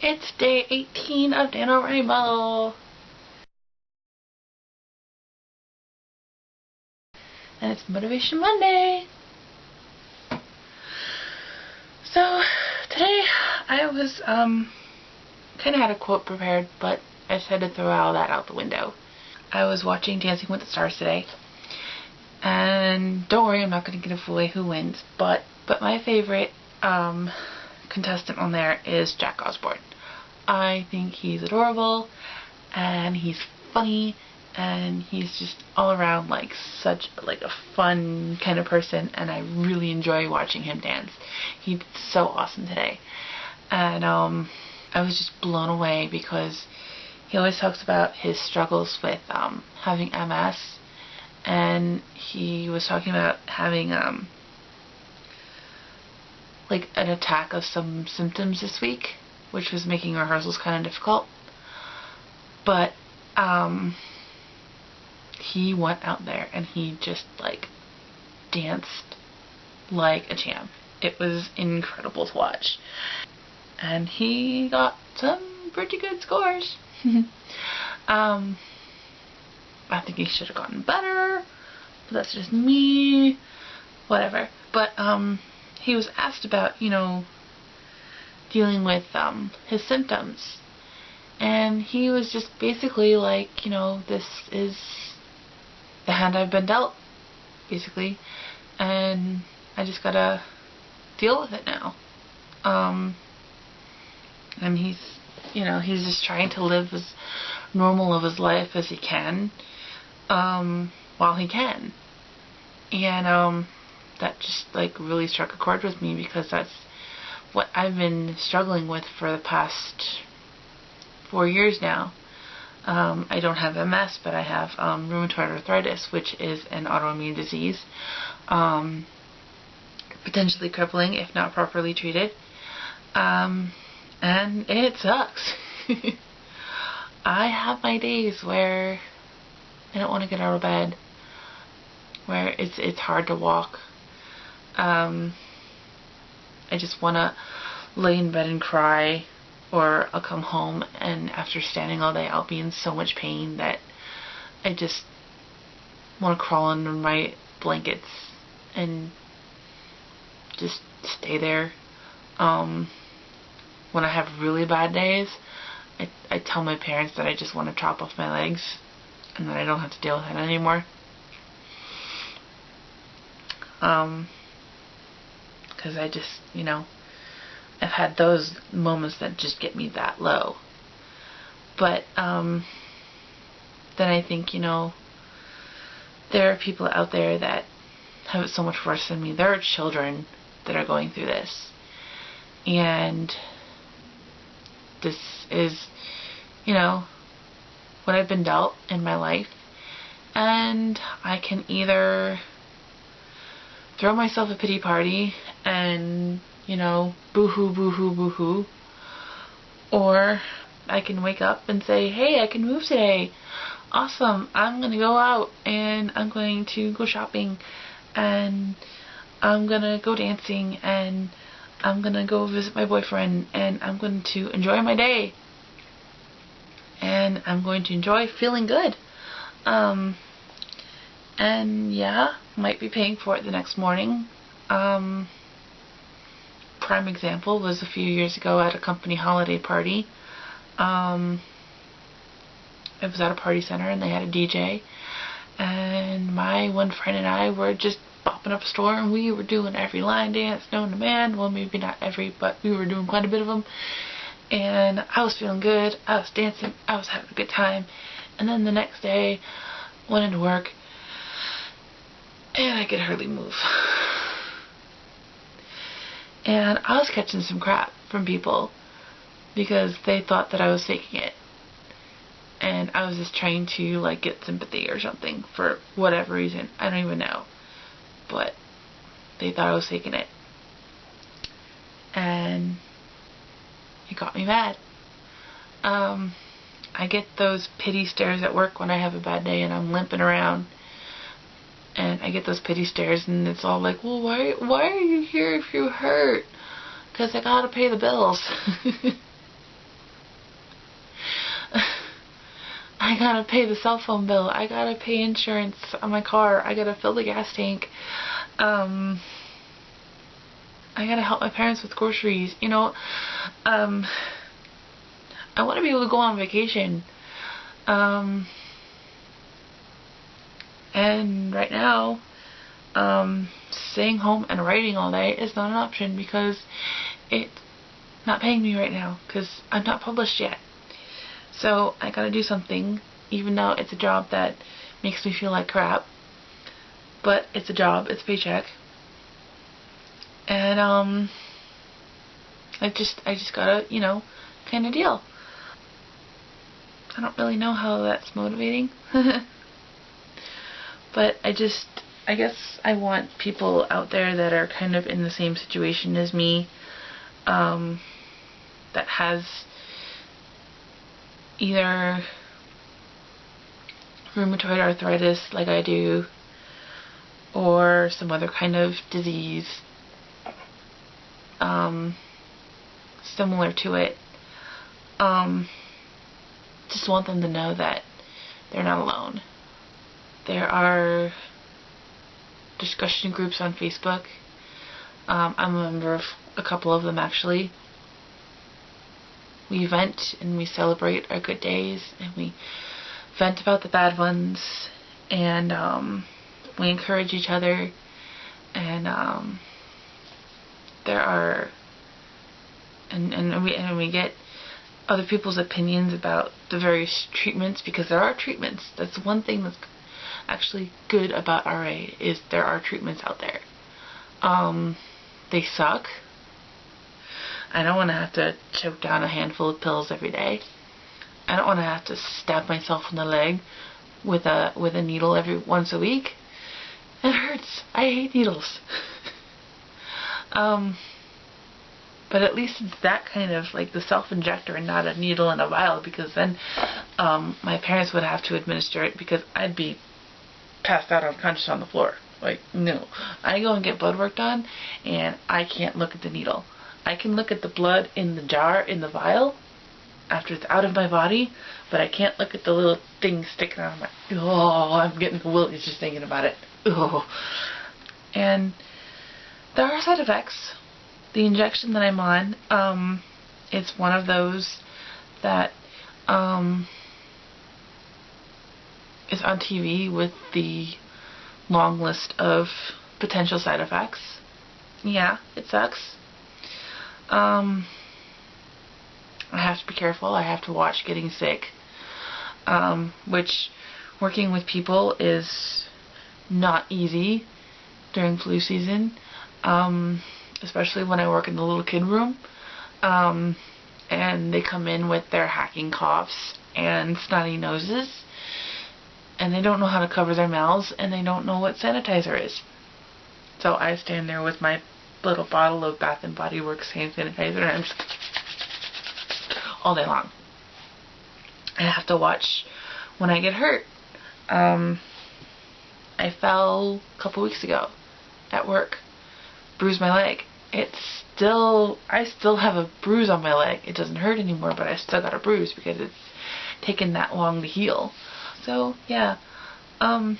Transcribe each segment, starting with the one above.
It's day 18 of NaNoWriMo. And it's Motivation Monday. So, today I was, kind of had a quote prepared, but I decided to throw all that out the window. I was watching Dancing with the Stars today. And don't worry, I'm not going to give away who wins, but my favorite, contestant on there is Jack Osborne. I think he's adorable, and he's funny, and he's just all around such a fun kind of person, and I really enjoy watching him dance. He did so awesome today, and I was just blown away because he always talks about his struggles with having MS, and he was talking about having an attack of some symptoms this week, which was making rehearsals kind of difficult. But he went out there and he just danced like a champ. It was incredible to watch, and he got some pretty good scores. I think he should have gotten better, but that's just me. Whatever. But he was asked about, dealing with his symptoms, and he was just basically this is the hand I've been dealt, basically, and I just gotta deal with it now. And he's just trying to live as normal of his life as he can, while he can. And that just really struck a chord with me, because that's what I've been struggling with for the past 4 years now. I don't have MS, but I have rheumatoid arthritis, which is an autoimmune disease, potentially crippling if not properly treated, and it sucks. I have my days where I don't want to get out of bed, where it's hard to walk. I just want to lay in bed and cry, or I'll come home and after standing all day I'll be in so much pain that I just want to crawl under my blankets and just stay there. When I have really bad days, I tell my parents that I just want to chop off my legs and that I don't have to deal with it anymore. Because I just, I've had those moments that just get me that low. But then I think, there are people out there that have it so much worse than me. There are children that are going through this. And this is, what I've been dealt in my life. And I can either throw myself a pity party and, boo-hoo, boo-hoo, boo-hoo, or I can wake up and say, hey, I can move today. Awesome. I'm going to go out and I'm going to go shopping and I'm going to go dancing and I'm going to go visit my boyfriend and I'm going to enjoy my day and I'm going to enjoy feeling good. And yeah, might be paying for it the next morning. Prime example was a few years ago at a company holiday party. It was at a party center and they had a DJ, and my one friend and I were just bopping up a store, and we were doing every line dance known to man. Well, maybe not every, but we were doing quite a bit of them, and I was feeling good. I was dancing. I was having a good time. And then the next day went into work and I could hardly move. And I was catching some crap from people because they thought that I was faking it. And I was just trying to get sympathy or something for whatever reason. I don't even know. But they thought I was faking it. And it got me mad. I get those pity stares at work when I have a bad day and I'm limping around. And I get those pity stares, and it's all like, well, why are you here if you're hurt? Because I gotta pay the bills. I gotta pay the cell phone bill. I gotta pay insurance on my car. I gotta fill the gas tank. I gotta help my parents with groceries. You know, I want to be able to go on vacation. And right now, staying home and writing all day is not an option because it's not paying me right now because I'm not published yet. So I gotta do something, even though it's a job that makes me feel like crap. But it's a job, it's a paycheck. And I just gotta, you know, kind of deal. I don't really know how that's motivating. But I guess I want people out there that are kind of in the same situation as me, that has either rheumatoid arthritis like I do, or some other kind of disease similar to it. Just want them to know that they're not alone. There are discussion groups on Facebook. I'm a member of a couple of them actually. We vent and we celebrate our good days, and we vent about the bad ones, and we encourage each other, and there are and we get other people's opinions about the various treatments, because there are treatments. That's one thing that's actually good about RA, is there are treatments out there. They suck. I don't want to have to choke down a handful of pills every day. I don't want to have to stab myself in the leg with a needle once a week. It hurts. I hate needles. But at least it's that kind of, like, the self-injector and not a needle and a vial, because then my parents would have to administer it, because I'd be passed out unconscious on the floor. Like, no. I go and get blood work done, and I can't look at the needle. I can look at the blood in the jar, in the vial, after it's out of my body, but I can't look at the little thing sticking out of my... Oh, I'm getting the willies just thinking about it. Oh. And there are side effects. The injection that I'm on, it's one of those that is on TV with the long list of potential side effects. Yeah, it sucks. I have to be careful. I have to watch getting sick, which working with people is not easy during flu season, especially when I work in the little kid room, and they come in with their hacking coughs and snotty noses, and they don't know how to cover their mouths, and they don't know what sanitizer is. So I stand there with my little bottle of Bath & Body Works hand sanitizer, and I'm just all day long. I have to watch when I get hurt. I fell a couple weeks ago at work, bruised my leg. I still have a bruise on my leg. It doesn't hurt anymore, but I still got a bruise because it's taken that long to heal. So yeah, I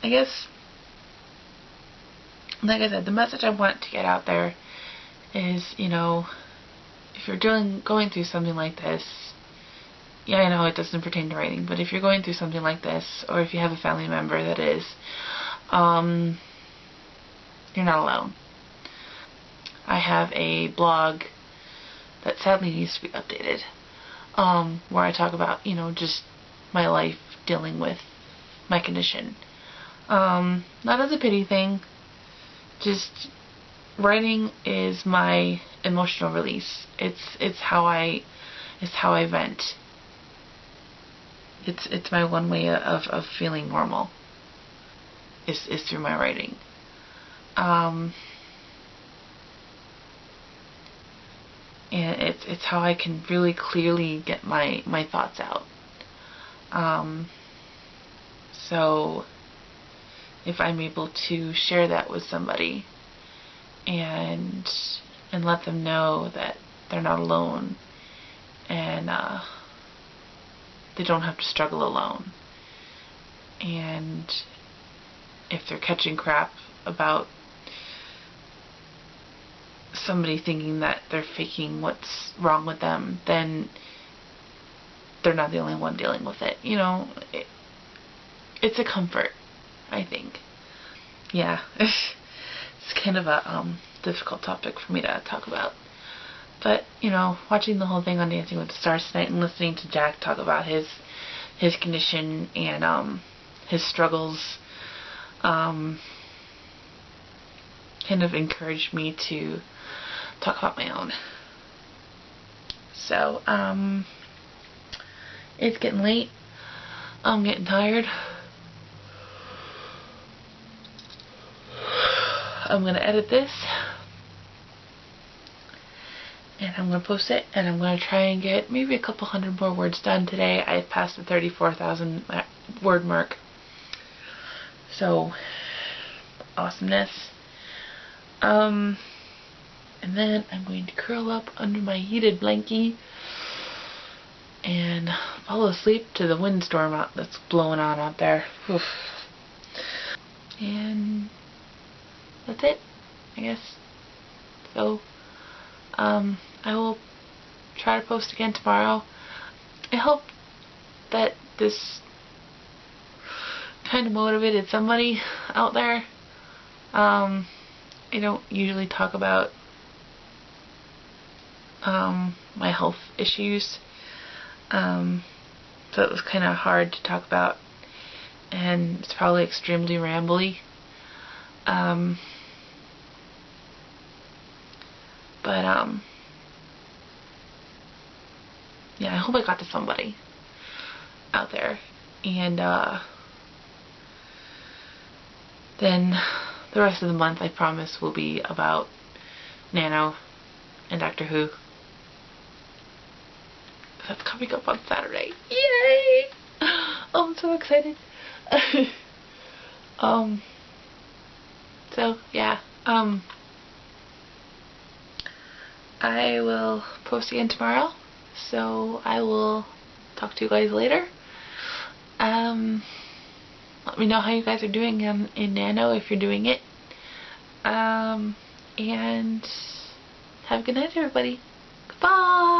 guess, like I said, the message I want to get out there is, you know, if you're going through something like this, yeah, I know it doesn't pertain to writing, but if you're going through something like this, or if you have a family member that is, you're not alone. I have a blog that sadly needs to be updated, where I talk about, you know, just my life dealing with my condition. Not as a pity thing, just writing is my emotional release. It's how I vent. It's my one way of feeling normal is through my writing. And it's how I can really clearly get my thoughts out. So if I'm able to share that with somebody and let them know that they're not alone, and they don't have to struggle alone. And if they're catching crap about somebody thinking that they're faking what's wrong with them, then they're not the only one dealing with it. You know, it's a comfort, I think. Yeah, it's kind of a difficult topic for me to talk about. But, you know, watching the whole thing on Dancing with the Stars tonight and listening to Jack talk about his condition and his struggles kind of encouraged me to talk about my own. So, it's getting late. I'm getting tired. I'm going to edit this. And I'm going to post it. And I'm going to try and get maybe a couple hundred more words done today. I've passed the 34,000 word mark. So, awesomeness. And then I'm going to curl up under my heated blankie and fall asleep to the windstorm that's blowing on out there. Oof. And that's it, I guess. So, I will try to post again tomorrow. I hope that this kind of motivated somebody out there. I don't usually talk about my health issues, so it was kind of hard to talk about, and it's probably extremely rambly, but yeah, I hope I got to somebody out there. And then the rest of the month, I promise, will be about Nano and Doctor Who. That's coming up on Saturday. Yay! Oh, I'm so excited. So yeah, I will post again tomorrow. So I will talk to you guys later. Let me know how you guys are doing in Nano if you're doing it. And have a good night, everybody. Goodbye.